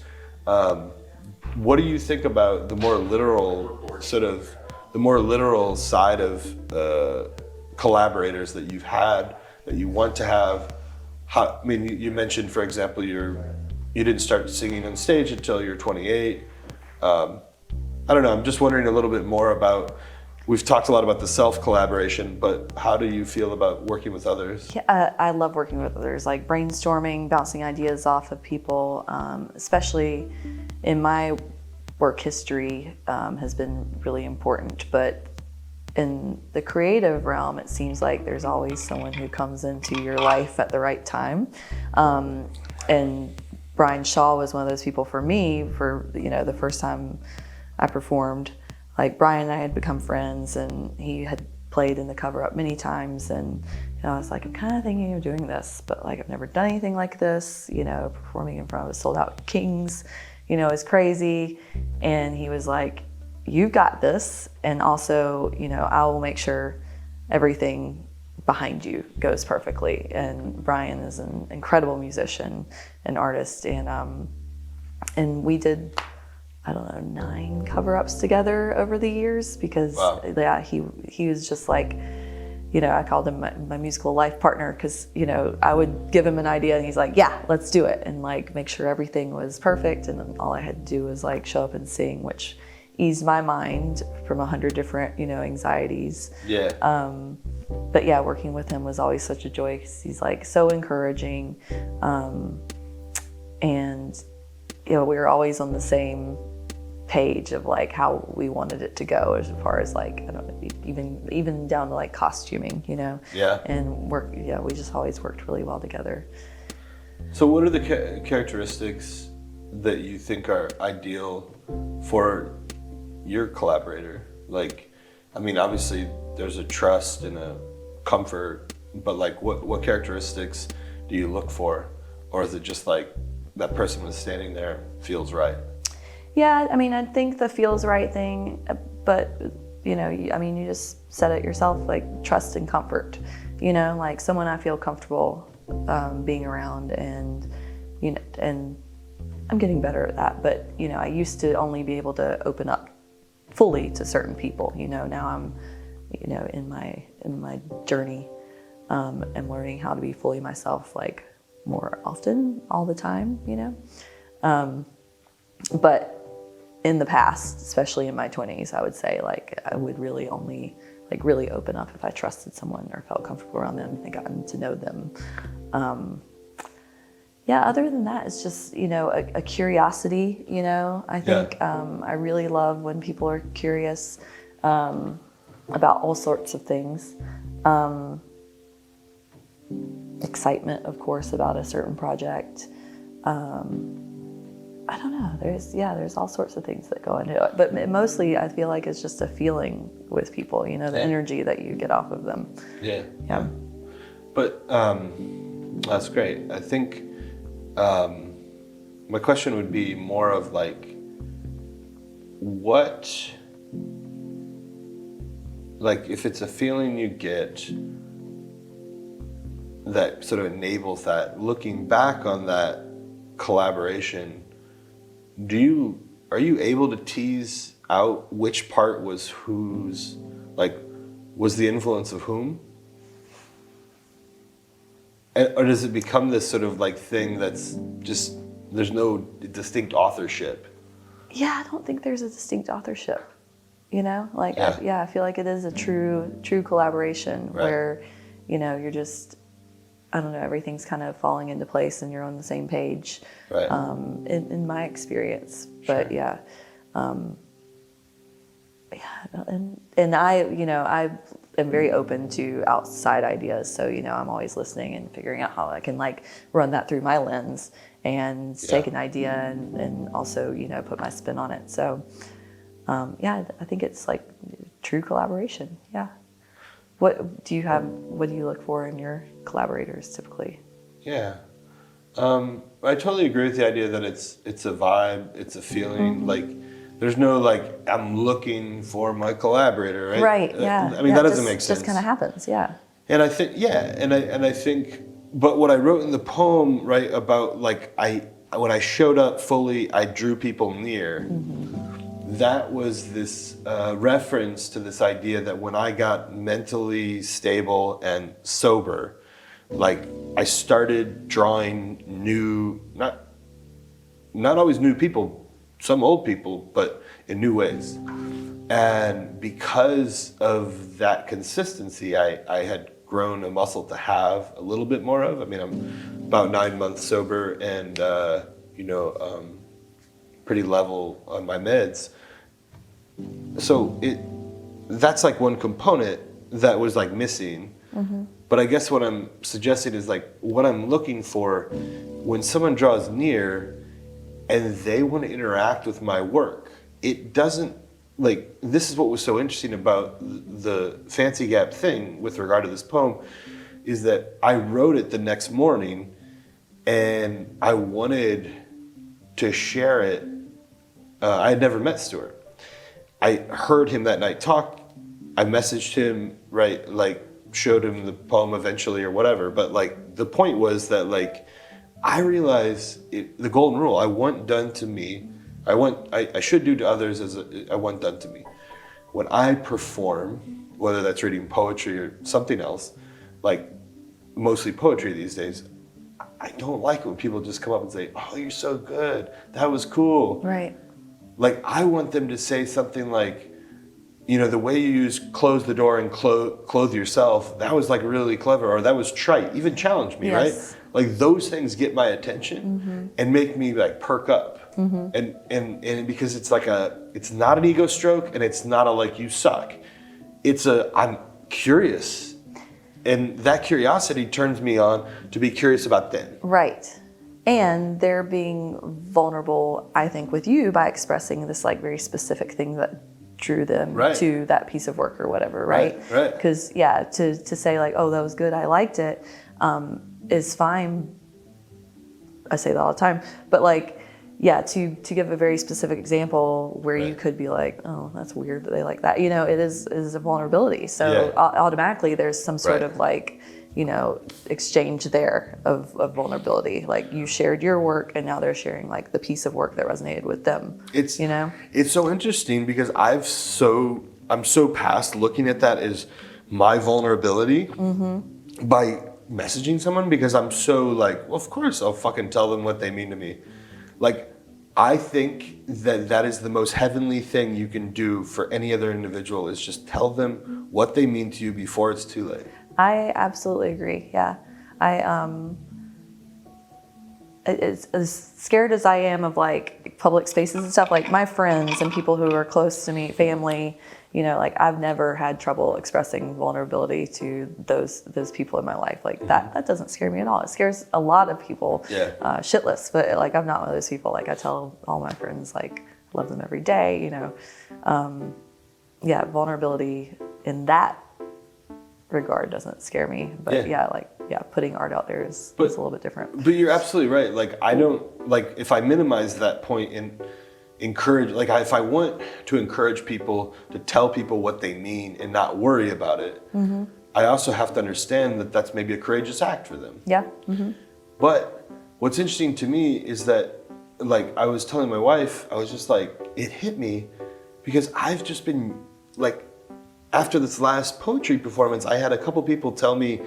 what do you think about the more literal side of collaborators that you've had, that you want to have? You mentioned, for example, you didn't start singing on stage until you're 28. I don't know, I'm just wondering a little bit more about, we've talked a lot about the self-collaboration, but how do you feel about working with others? Yeah, I love working with others, like brainstorming, bouncing ideas off of people, especially in my work history has been really important. But in the creative realm, it seems like there's always someone who comes into your life at the right time. And Brian Shaw was one of those people for me, for the first time I performed. Like Brian and I had become friends, and he had played in the Cover Up many times, and I was like, I'm kind of thinking of doing this, but I've never done anything like this. Performing in front of sold out Kings, is crazy. And he was like, you've got this, and also, I will make sure everything behind you goes perfectly. And Brian is an incredible musician and artist, and we did, 9 cover-ups together over the years because he was just like, I called him my musical life partner because, I would give him an idea and he's like, yeah, let's do it, and make sure everything was perfect, and then all I had to do was show up and sing, which eased my mind from 100 different, anxieties. Yeah. But yeah, working with him was always such a joy because he's so encouraging, and we were always on the same page of how we wanted it to go as far as I don't know, even down to costuming, Yeah. And we just always worked really well together. So what are the characteristics that you think are ideal for your collaborator? Obviously there's a trust and a comfort, but what characteristics do you look for? Or is it just that person was standing there feels right? Yeah, I mean, I think the feels right thing, but you just said it yourself, like trust and comfort, like someone I feel comfortable being around, and and I'm getting better at that. But I used to only be able to open up fully to certain people. Now I'm, in my journey, and learning how to be fully myself, like more often, all the time. But in the past, especially in my 20s, I would say like I would really only like really open up if I trusted someone or felt comfortable around them and gotten to know them. Other than that, it's just, a curiosity, I think. I really love when people are curious about all sorts of things. Excitement, of course, about a certain project. I don't know. There's all sorts of things that go into it. But mostly I feel like it's just a feeling with people, the energy that you get off of them. Yeah. Yeah. But that's great. I think my question would be more of like, if it's a feeling you get that sort of enables that, looking back on that collaboration, are you able to tease out which part was whose, like, was the influence of whom? Or does it become this sort of like thing that's just, there's no distinct authorship? Yeah, I don't think there's a distinct authorship, Like, yeah. I feel like it is a true collaboration, Right. where, you're just, I don't know, everything's kind of falling into place and you're on the same page, Right. In my experience. But Sure. and I am very open to outside ideas. So, I'm always listening and figuring out how I can like run that through my lens and take an idea and also, put my spin on it. So, I think it's like true collaboration. Yeah. What do you look for in your collaborators typically? Yeah. I totally agree with the idea that it's a vibe, it's a feeling. Mm-hmm. Like, there's no like, I'm looking for my collaborator, right? Right. Yeah. I mean, that doesn't make sense. Just kind of happens. Yeah. And I think, I think, but what I wrote in the poem, right, about like when I showed up fully, I drew people near. Mm-hmm. That was this reference to this idea that when I got mentally stable and sober, like I started drawing new, not always new people, some old people, but in new ways. And because of that consistency, I had grown a muscle to have a little bit more of. I mean, I'm about 9 months sober and, pretty level on my meds. So that's like one component that was like missing. Mm-hmm. But I guess what I'm suggesting is like what I'm looking for when someone draws near and they want to interact with my work. It doesn't, like, this is what was so interesting about the Fancy Gap thing with regard to this poem, is that I wrote it the next morning and I wanted to share it. I had never met Stuart. I heard him that night talk. I messaged him, right, like showed him the poem eventually or whatever. But like the point was that like I realized the golden rule, I want done to me. I should do to others as I want done to me. When I perform, whether that's reading poetry or something else, like mostly poetry these days, I don't like it when people just come up and say, "Oh, you're so good. That was cool." Right. Like I want them to say something like, the way you use close the door and clothe yourself, that was like really clever, or that was trite, even challenge me, yes. Right? Like those things get my attention mm-hmm. and make me like perk up. Mm-hmm. And because it's like it's not an ego stroke and it's not a like you suck. I'm curious. And that curiosity turns me on to be curious about them. Right. And they're being vulnerable, I think, with you by expressing this like very specific thing that drew them right. to that piece of work or whatever, right? Right. Because to say like, oh, that was good, I liked it, is fine. I say that all the time, but like, to give a very specific example where you could be like, oh, that's weird that they like that. It is a vulnerability. So automatically there's some sort of like, exchange there of vulnerability. Like you shared your work and now they're sharing like the piece of work that resonated with them. It's so interesting because I'm so past looking at that as my vulnerability by messaging someone, because I'm so like, well, of course I'll fucking tell them what they mean to me. Like, I think that is the most heavenly thing you can do for any other individual, is just tell them what they mean to you before it's too late. I absolutely agree. Yeah. As scared as I am of like public spaces and stuff, like my friends and people who are close to me, family, like I've never had trouble expressing vulnerability to those people in my life. Like that doesn't scare me at all. It scares a lot of people shitless, but like I'm not one of those people. Like I tell all my friends, like I love them every day, vulnerability in that regard doesn't scare me, but putting art out there is a little bit different. But you're absolutely right. Like I don't, like if I minimize that point and encourage, like if I want to encourage people to tell people what they mean and not worry about it, I also have to understand that that's maybe a courageous act for them. Yeah. But what's interesting to me is that, like I was telling my wife, I was just like, it hit me because I've just been like, after this last poetry performance, I had a couple people tell me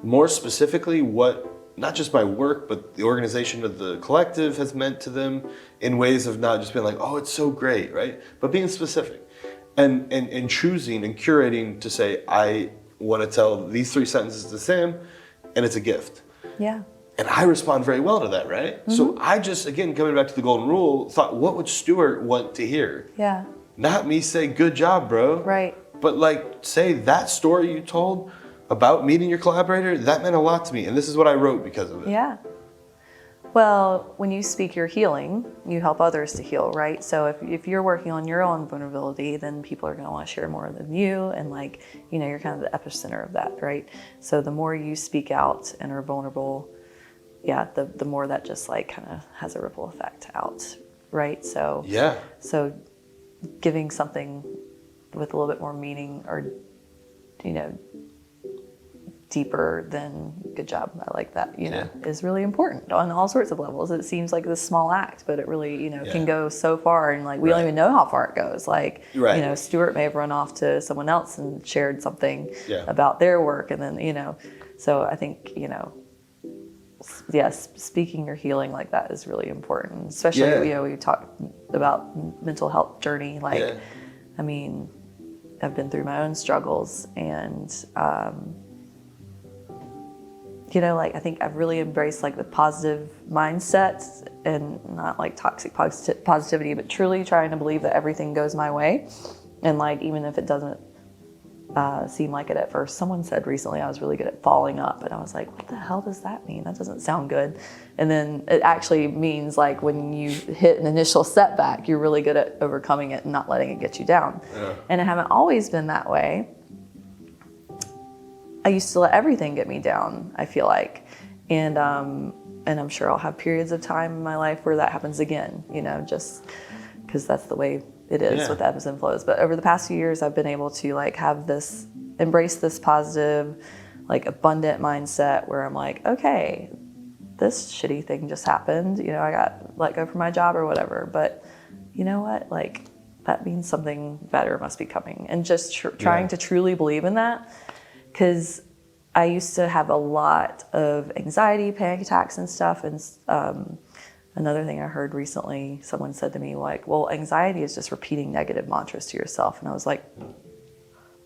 more specifically what, not just my work, but the organization of the collective has meant to them, in ways of not just being like, oh, it's so great, right? But being specific and choosing and curating to say, I want to tell these 3 sentences to Sam, and it's a gift. Yeah. And I respond very well to that, right? So I just, again, coming back to the golden rule, thought, what would Stuart want to hear? Yeah. Not me say, good job, bro. Right. But like, say that story you told about meeting your collaborator, that meant a lot to me. And this is what I wrote because of it. Yeah. Well, when you speak your healing, you help others to heal, right? So if you're working on your own vulnerability, then people are going to want to share more than you. And like, you're kind of the epicenter of that, right? So the more you speak out and are vulnerable, the more that just like kind of has a ripple effect out, right? So giving something with a little bit more meaning or, deeper than good job, I like that, is really important on all sorts of levels. It seems like this small act, but it really, can go so far, and like we don't even know how far it goes. Like, Stuart may have run off to someone else and shared something about their work, and then, so I think, speaking your healing like that is really important, especially, we talk about mental health journey. Like, I mean, I've been through my own struggles, and, like I think I've really embraced like the positive mindset and not like toxic positivity, but truly trying to believe that everything goes my way. And like, even if it doesn't seem like it at first. Someone said recently I was really good at following up, and I was like, what the hell does that mean? That doesn't sound good. And then it actually means like when you hit an initial setback, you're really good at overcoming it and not letting it get you down. Yeah. And I haven't always been that way. I used to let everything get me down, I feel like. And I'm sure I'll have periods of time in my life where that happens again, just because that's the way it is with ebbs and flows. But over the past few years, I've been able to like embrace this positive, like abundant mindset where I'm like, okay, this shitty thing just happened. I got let go from my job or whatever. But you know what? Like that means something better must be coming. And just trying to truly believe in that. Because I used to have a lot of anxiety, panic attacks and stuff. And another thing I heard recently, someone said to me like, well, anxiety is just repeating negative mantras to yourself. And I was like,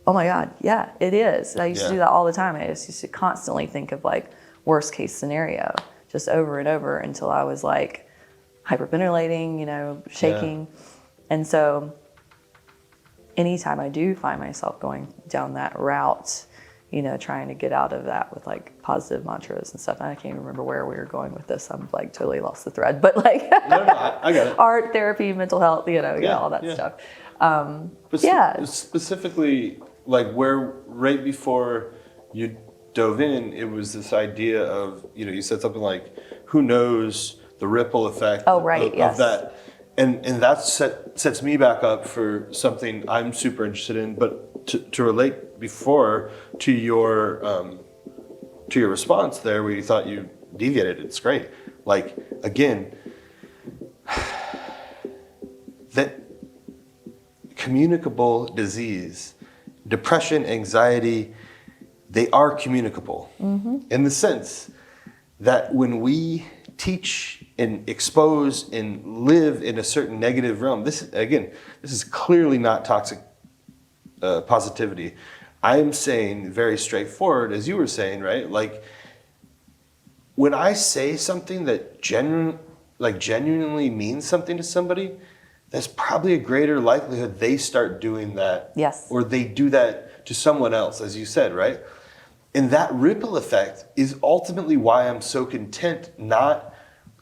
oh my God, yeah, it is. I used to do that all the time. I just used to constantly think of like worst case scenario, just over and over until I was like hyperventilating, shaking. Yeah. And so anytime I do find myself going down that route, trying to get out of that with like positive mantras and stuff. And I can't even remember where we were going with this. I'm like totally lost the thread, but like no, I got it. Art, therapy, mental health, all that stuff. But specifically like where right before you dove in, it was this idea of, you said something like, who knows the ripple effect Oh, right, of that. And that sets me back up for something I'm super interested in. But to relate before to your response there, where you thought you deviated, it's great. Like, again, that communicable disease, depression, anxiety, they are communicable in the sense that when we teach and expose and live in a certain negative realm, this is clearly not toxic positivity. I'm saying very straightforward, as you were saying, right? Like, when I say something that genuinely means something to somebody, there's probably a greater likelihood they start doing that. Yes. Or they do that to someone else, as you said, right? And that ripple effect is ultimately why I'm so content not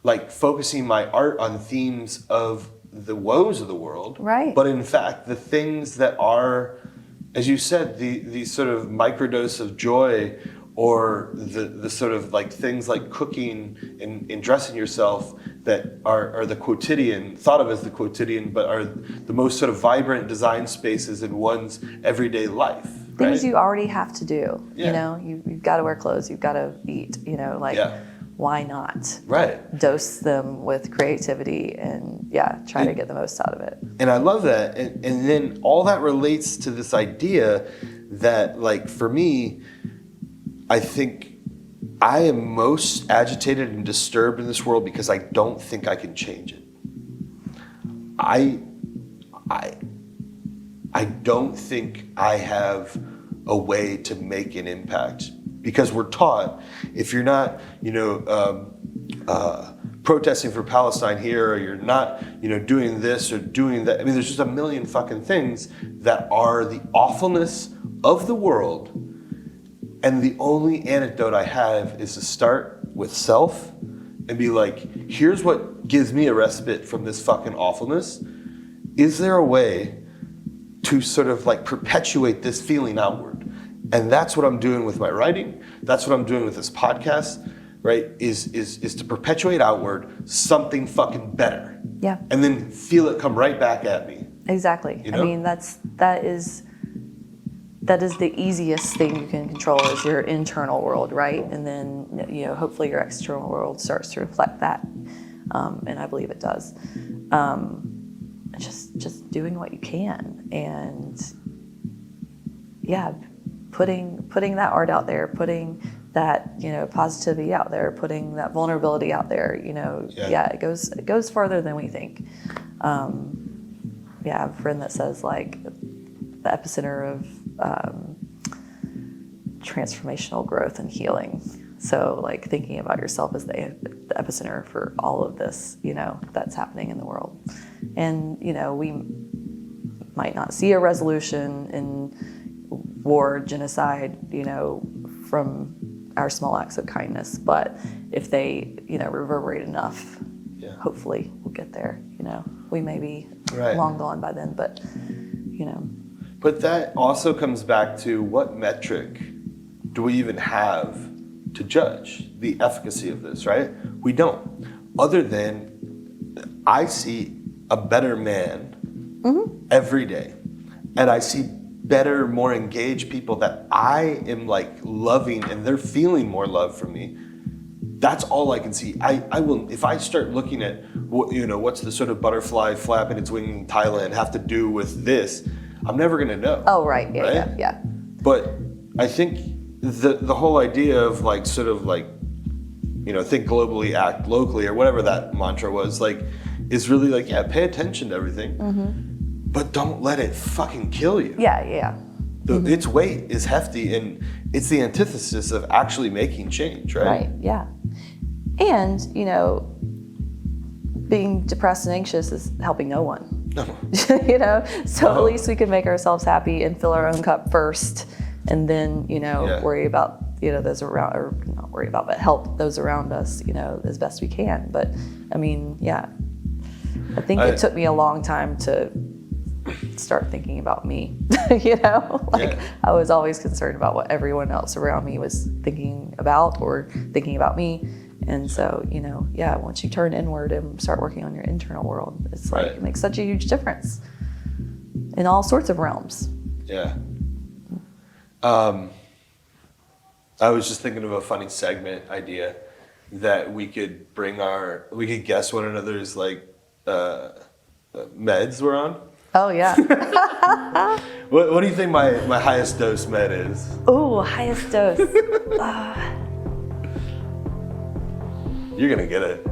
like focusing my art on themes of the woes of the world. Right. But in fact, the things that are, as you said, the sort of microdose of joy, or the sort of like things like cooking and dressing yourself that are the quotidian, thought of as the quotidian, but are the most sort of vibrant design spaces in one's everyday life. Things right? you already have to do. Yeah. You know, you've got to wear clothes, you've got to eat, you know, like, why not? Right. Dose them with creativity and, try to get the most out of it. And I love that. And then all that relates to this idea that, like, for me, I think I am most agitated and disturbed in this world because I don't think I can change it. I don't think I have a way to make an impact, because we're taught if you're not, protesting for Palestine here, or you're not, doing this or doing that. I mean, there's just a million fucking things that are the awfulness of the world. And the only antidote I have is to start with self and be like, here's what gives me a respite from this fucking awfulness. Is there a way to sort of like perpetuate this feeling outward? And that's what I'm doing with my writing. That's what I'm doing with this podcast, right? Is to perpetuate outward something fucking better. Yeah. And then feel it come right back at me. Exactly. You know? I mean, that is the easiest thing you can control, is your internal world, right? And then, hopefully your external world starts to reflect that. And I believe it does. Just doing what you can, and putting that art out there, putting that, positivity out there, putting that vulnerability out there, it goes farther than we think. I have a friend that says, like, the epicenter of transformational growth and healing. So, like, thinking about yourself as the epicenter for all of this, that's happening in the world. And, we might not see a resolution in war, genocide, from our small acts of kindness. But if they, reverberate enough, hopefully we'll get there. We may be long gone by then, but, But that also comes back to, what metric do we even have to judge the efficacy of this, right? We don't. Other than I see a better man every day. And I see better, more engaged people that I am like loving, and they're feeling more love from me. That's all I can see. I will, if I start looking at what's the sort of butterfly flapping its wing in Thailand have to do with this, I'm never gonna know. Oh, right. Yeah. But I think the whole idea of like sort of like, think globally, act locally, or whatever that mantra was, like, is really like, pay attention to everything, but don't let it fucking kill you. Yeah. Its weight is hefty, and it's the antithesis of actually making change, right? Right, yeah. And, being depressed and anxious is helping no one. No. So at least we can make ourselves happy and fill our own cup first, and then, worry about, those around, or not worry about, but help those around us, as best we can. But I mean, I think it took me a long time to start thinking about me. I was always concerned about what everyone else around me was thinking about or thinking about me. And so, you know, once you turn inward and start working on your internal world, it's like it makes such a huge difference in all sorts of realms. Yeah. I was just thinking of a funny segment idea that we could guess one another's like meds we're on. Oh yeah. What do you think my highest dose med is? Oh, highest dose. You're gonna get it.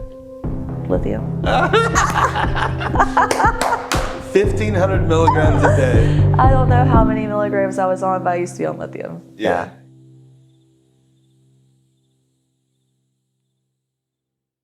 Lithium. 1,500 milligrams a day. I don't know how many milligrams I was on, but I used to be on lithium. Yeah.